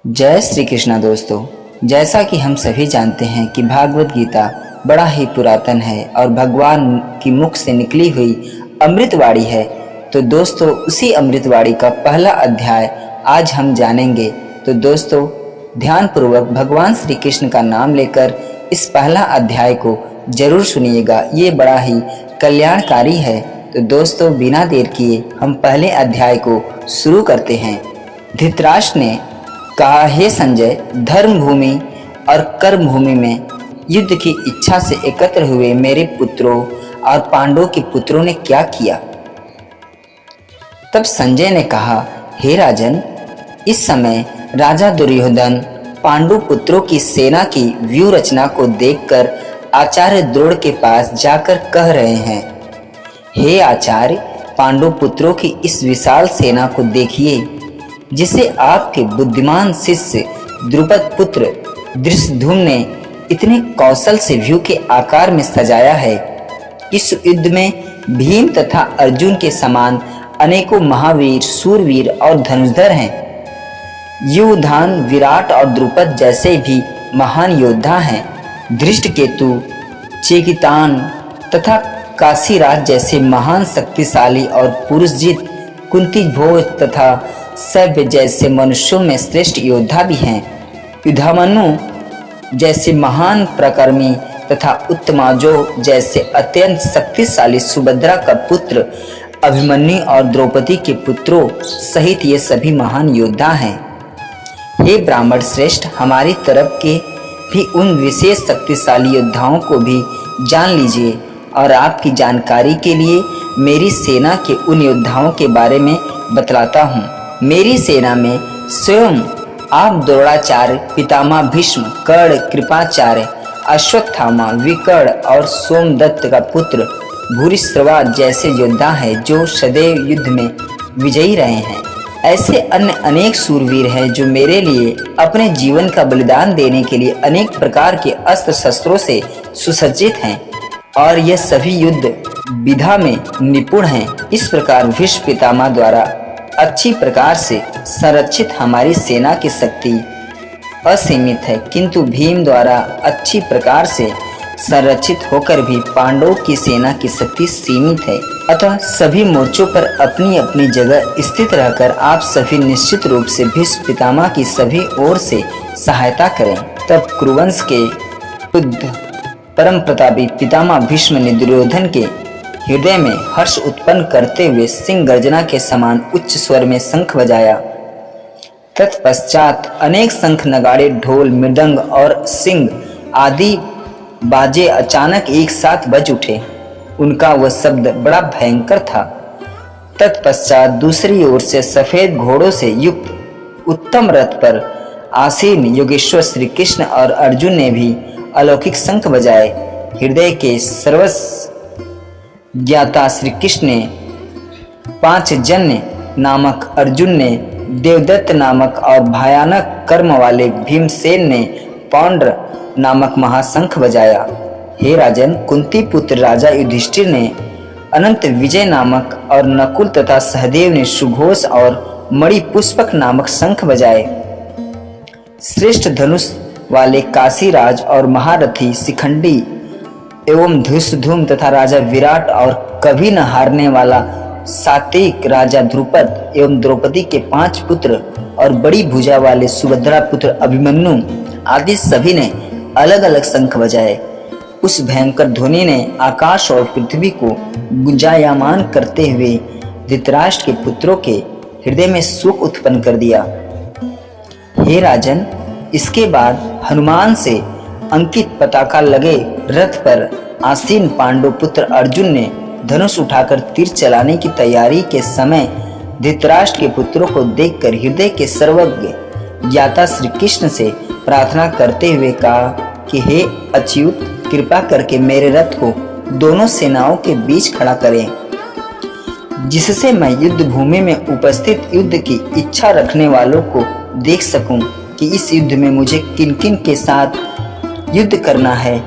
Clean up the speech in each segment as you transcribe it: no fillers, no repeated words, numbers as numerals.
जय श्री कृष्णा दोस्तों। जैसा कि हम सभी जानते हैं कि भागवत गीता बड़ा ही पुरातन है और भगवान की मुख से निकली हुई अमृतवाणी है। तो दोस्तों, उसी अमृतवाणी का पहला अध्याय आज हम जानेंगे। तो दोस्तों, ध्यानपूर्वक भगवान श्री कृष्ण का नाम लेकर इस पहला अध्याय को जरूर सुनिएगा। ये बड़ा ही कल्याणकारी है। तो दोस्तों, बिना देर किए हम पहले अध्याय को शुरू करते हैं। धृतराष्ट्र ने कहा, हे संजय, धर्म भूमि और कर्म भूमि में युद्ध की इच्छा से एकत्र हुए मेरे पुत्रों और पांडवों के पुत्रों ने क्या किया। तब संजय ने कहा, हे राजन, इस समय राजा दुर्योधन पांडु पुत्रों की सेना की व्यूह रचना को देखकर आचार्य द्रोण के पास जाकर कह रहे हैं, हे आचार्य, पांडु पुत्रों की इस विशाल सेना को देखिए, जिसे आपके बुद्धिमान शिष्य द्रुपद पुत्र धृष्टद्युम्न ने इतने कौशल से व्यूह के आकार में सजाया है। इस युद्ध में भीम तथा अर्जुन के समान अनेकों महावीर, शूरवीर और धनुर्धर हैं। युधान, विराट और द्रुपद जैसे भी महान योद्धा हैं। धृष्टकेतु, चेकितान तथा काशीराज जैसे महान शक्तिशाली और पुरुषजित कुंती भोज तथा सभ्य जैसे मनुष्यों में श्रेष्ठ योद्धा भी हैं। युधामन्यु जैसे महान प्रकर्मी तथा उत्तमाजो जैसे अत्यंत शक्तिशाली सुभद्रा का पुत्र अभिमन्यु और द्रौपदी के पुत्रों सहित ये सभी महान योद्धा हैं। हे ब्राह्मण श्रेष्ठ, हमारी तरफ के भी उन विशेष शक्तिशाली योद्धाओं को भी जान लीजिए और आपकी जानकारी के लिए मेरी सेना के उन योद्धाओं के बारे में बतलाता हूँ। मेरी सेना में स्वयं आप द्रोणाचार्य, पितामह भीष्म, कर्ण, कृपाचार्य, अश्वत्थामा, विकर्ण और सोमदत्त का पुत्र भूरिश्रवा जैसे योद्धा हैं जो सदैव युद्ध में विजयी रहे हैं। ऐसे अन्य अनेक शूरवीर हैं जो मेरे लिए अपने जीवन का बलिदान देने के लिए अनेक प्रकार के अस्त्र शस्त्रों से सुसज्जित हैं और ये सभी युद्ध विधा में निपुण हैं। इस प्रकार भीष्म पितामह द्वारा अच्छी प्रकार से संरक्षित हमारी सेना की शक्ति असीमित है, किंतु भीम द्वारा अच्छी प्रकार से संरक्षित होकर भी पांडवों की सेना की शक्ति सीमित है। अतः सभी मोर्चों पर अपनी अपनी जगह स्थित रहकर आप सभी निश्चित रूप से भीष्म पितामह की सभी ओर से सहायता करें। तब कुरुवंश के शुद्ध परम प्रतापी पितामह भीष्म ने दुर्योधन के हृदय में हर्ष उत्पन्न करते हुए सिंह गर्जना के समान उच्च स्वर में शंख बजाया। तत्पश्चात अनेक शंख, नगाड़े, ढोल, मृदंग और सिंह आदि बाजे अचानक एक साथ बज उठे। उनका वह शब्द बड़ा भयंकर था। तत्पश्चात दूसरी ओर से सफेद घोड़ों से युक्त उत्तम रथ पर आसीन योगेश्वर श्री कृष्ण और अर्जुन ने भी अलौकिक शंख बजाए। हृदय के सर्वस्व ज्ञाता श्री कृष्ण ने, पांचजन्य नामक अर्जुन ने, देवदत्त नामक और भयानक कर्म वाले भीमसेन ने पौंड्र नामक महाशंख बजाया। हे राजन, कुंती पुत्र राजा युधिष्ठिर ने अनंत विजय नामक और नकुल तथा सहदेव ने सुघोष और मणिपुष्पक नामक शंख बजाए। श्रेष्ठ धनुष वाले काशीराज और महारथी शिखंडी एवं धृष्टद्युम्न तथा राजा विराट और कभी न हारने वाला सात्विक राजा द्रुपद एवं द्रौपदी के 5 पुत्र और बड़ी भुजा वाले सुभद्रा पुत्र अभिमन्यु आदि सभी ने अलग अलग शंख बजाए। उस भयंकर ध्वनि ने आकाश और पृथ्वी को गुंजायमान करते हुए धृतराष्ट्र के पुत्रों के हृदय में शोक उत्पन्न कर दिया। हे राजन, इसके बाद हनुमान से अंकित पताका लगे रथ पर आसीन पांडु पुत्र अर्जुन ने धनुष उठाकर तीर चलाने की तैयारी के समय धृतराष्ट्र के पुत्रों को देखकर हृदय के सर्वज्ञ ज्ञाता श्री कृष्ण से प्रार्थना करते हुए कहा कि हे अच्युत, कृपा करके मेरे रथ को दोनों सेनाओं के बीच खड़ा करें, जिससे मैं युद्ध भूमि में उपस्थित युद्ध की इच्छा रखने वालों को देख सकूं कि इस युद्ध में मुझे किन किन के साथ युद्ध करना है।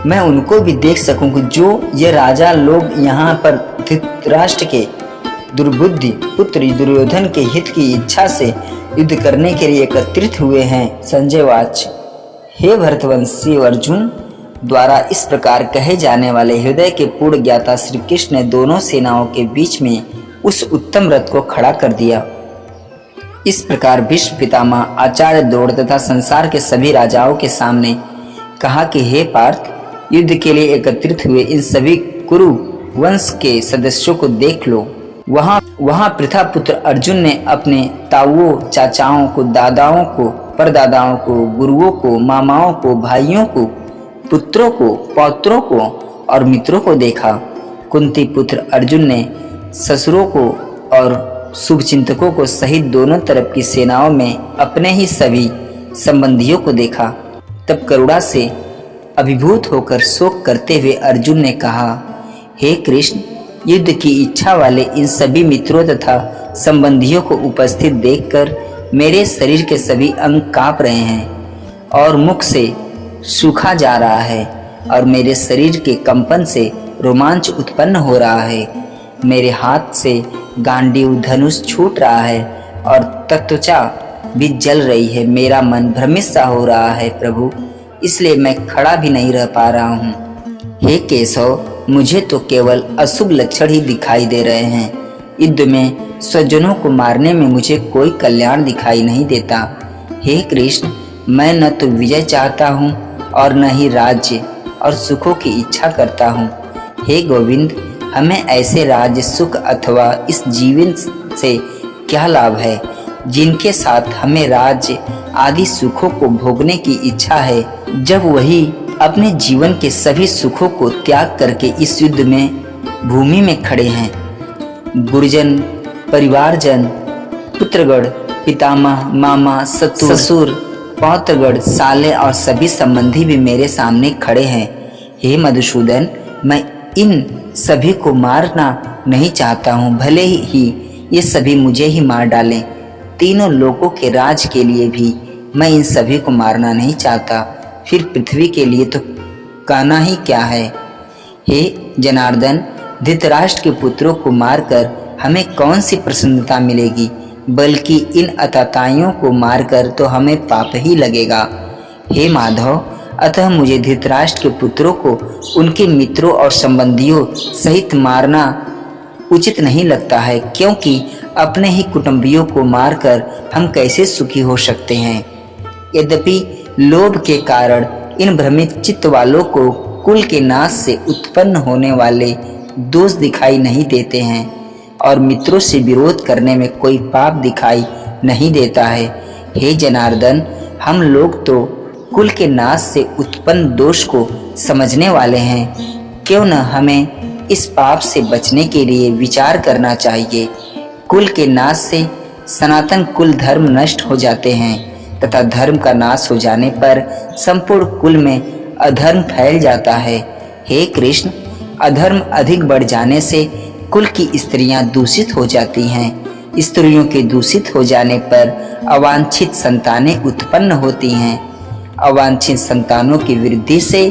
मैं उनको भी देख सकूं कि जो ये राजा लोग यहाँ पर धृतराष्ट्र के दुर्बुद्धि पुत्र दुर्योधन के हित की इच्छा से युद्ध करने के लिए एकत्रित हुए हैं। संजय वाच, हे भरतवंशी अर्जुन, द्वारा इस प्रकार कहे जाने वाले हृदय के पूर्ण ज्ञाता श्री कृष्ण ने दोनों सेनाओं के बीच में उस उत्तम रथ को खड़ा कर दिया। इस प्रकार भीष्म पितामह, आचार्य द्रोण तथा संसार के सभी राजाओं के सामने कहा कि हे पार्थ, युद्ध के लिए एकत्रित हुए इन सभी कुरु वंश के सदस्यों को देख लो। वहां पृथा पुत्र अर्जुन ने अपने ताऊओं, चाचाओं को, दादाओं को, परदादाओं को, गुरुओं को, मामाओं को, भाइयों को, पुत्रों को, पौत्रों को और मित्रों को देखा। कुंती पुत्र अर्जुन ने ससुरों को और शुभचिंतकों को सहित दोनों तरफ की सेनाओं में अपने ही सभी संबंधियों को देखा। तब करुणा से अभिभूत होकर शोक करते हुए अर्जुन ने कहा, हे कृष्ण, युद्ध की इच्छा वाले इन सभी मित्रों तथा संबंधियों को उपस्थित देखकर मेरे शरीर के सभी अंग कांप रहे हैं और मुख से सूखा जा रहा है और मेरे शरीर के कंपन से रोमांच उत्पन्न हो रहा है। मेरे हाथ से गांडीव धनुष छूट रहा है और त्वचा भी जल रही है। मेरा मन भ्रमित सा हो रहा है प्रभु, इसलिए मैं खड़ा भी नहीं रह पा रहा हूँ। हे केशव, मुझे तो केवल अशुभ लक्षण ही दिखाई दे रहे हैं। युद्ध में स्वजनों को मारने में मुझे कोई कल्याण दिखाई नहीं देता। हे कृष्ण, मैं न तो विजय चाहता हूँ और न ही राज्य और सुखों की इच्छा करता हूँ। हे गोविंद, हमें ऐसे राज्य सुख अथवा इस जीवन से क्या लाभ है जिनके साथ हमें राज्य आदि सुखों को भोगने की इच्छा है, जब वही अपने जीवन के सभी सुखों को त्याग करके इस युद्ध में भूमि में खड़े हैं। गुरुजन, परिवारजन, पुत्रगण, पितामह, मामा, ससुर, पौत्रगण, साले और सभी संबंधी भी मेरे सामने खड़े हैं। हे मधुसूदन, मैं इन सभी को मारना नहीं चाहता हूँ, भले ही ये सभी मुझे ही मार डालें। तीनों लोगों के राज के लिए भी मैं इन सभी को मारना नहीं चाहता, फिर पृथ्वी के लिए तो कहना ही क्या है। हे जनार्दन, धृतराष्ट्र के पुत्रों को मारकर हमें कौन सी प्रसन्नता मिलेगी, बल्कि इन अताताइयों को मारकर तो हमें पाप ही लगेगा। हे माधव, अतः मुझे धृतराष्ट्र के पुत्रों को उनके मित्रों और संबंधियों सहित मारना उचित नहीं लगता है, क्योंकि अपने ही कुटुंबियों को मारकर हम कैसे सुखी हो सकते हैं। यद्यपि लोभ के कारण इन भ्रमित चित्त वालों को कुल के नाश से उत्पन्न होने वाले दोष दिखाई नहीं देते हैं और मित्रों से विरोध करने में कोई पाप दिखाई नहीं देता है। हे जनार्दन, हम लोग तो कुल के नाश से उत्पन्न दोष को समझने वाले हैं, क्यों न हमें इस पाप से बचने के लिए विचार करना चाहिए। कुल के नाश से सनातन कुल धर्म नष्ट हो जाते हैं तथा धर्म का नाश हो जाने पर संपूर्ण कुल में अधर्म फैल जाता है। हे कृष्ण, अधर्म अधिक बढ़ जाने से कुल की स्त्रियां दूषित हो जाती हैं। स्त्रियों के दूषित हो जाने पर अवांछित संतानें उत्पन्न होती हैं। अवांछित संतानों की वृद्धि से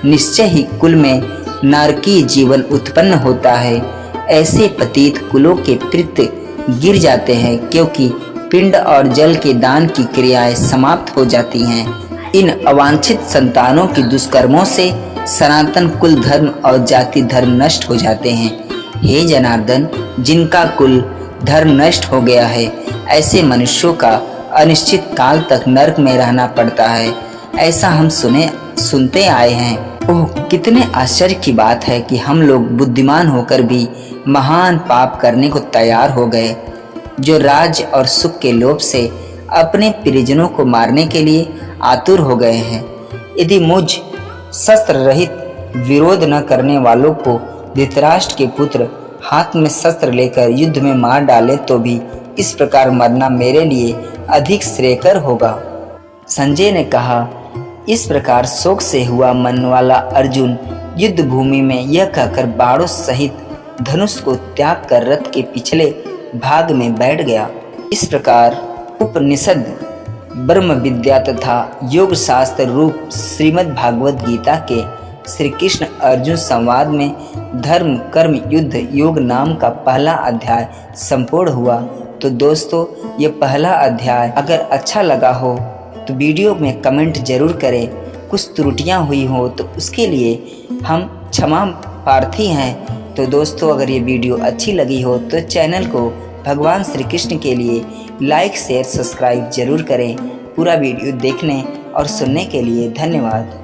निश्चय ही कुल में नारकीय जीवन उत्पन्न होता है। ऐसे पतित कुलों के पितृ गिर जाते हैं, क्योंकि पिंड और जल के दान की क्रियाएं समाप्त हो जाती हैं। इन अवांछित संतानों की दुष्कर्मों से सनातन कुल धर्म और जाति धर्म नष्ट हो जाते हैं। हे जनार्दन, जिनका कुल धर्म नष्ट हो गया है, ऐसे मनुष्यों का अनिश्चित काल तक नरक में रहना पड़ता है, ऐसा हम सुनते आए हैं। ओह, कितने आश्चर्य की बात है कि हम लोग बुद्धिमान होकर भी महान पाप करने को तैयार हो गए, जो राज्य और सुख के लोभ से अपने परिजनों को मारने के लिए आतुर हो गए हैं। यदि मुझ शस्त्र रहित विरोध न करने वालों को धृतराष्ट्र के पुत्र हाथ में शस्त्र लेकर युद्ध में मार डाले तो भी इस प्रकार मरना मेरे लिए अधिक श्रेयकर होगा। संजय ने कहा, इस प्रकार शोक से हुआ मन वाला अर्जुन युद्ध भूमि में यह कहकर बाणों सहित धनुष को त्याग कर रथ के पिछले भाग में बैठ गया। इस प्रकार उपनिषद, ब्रह्म विद्या तथा योग शास्त्र रूप श्रीमद् भागवत गीता के श्री कृष्ण अर्जुन संवाद में धर्म कर्म युद्ध योग नाम का पहला अध्याय संपूर्ण हुआ। तो दोस्तों, ये पहला अध्याय अगर अच्छा लगा हो तो वीडियो में कमेंट जरूर करें। कुछ त्रुटियां हुई हो तो उसके लिए हम क्षमा प्रार्थी हैं। तो दोस्तों, अगर ये वीडियो अच्छी लगी हो तो चैनल को भगवान श्री कृष्ण के लिए लाइक शेयर सब्सक्राइब जरूर करें। पूरा वीडियो देखने और सुनने के लिए धन्यवाद।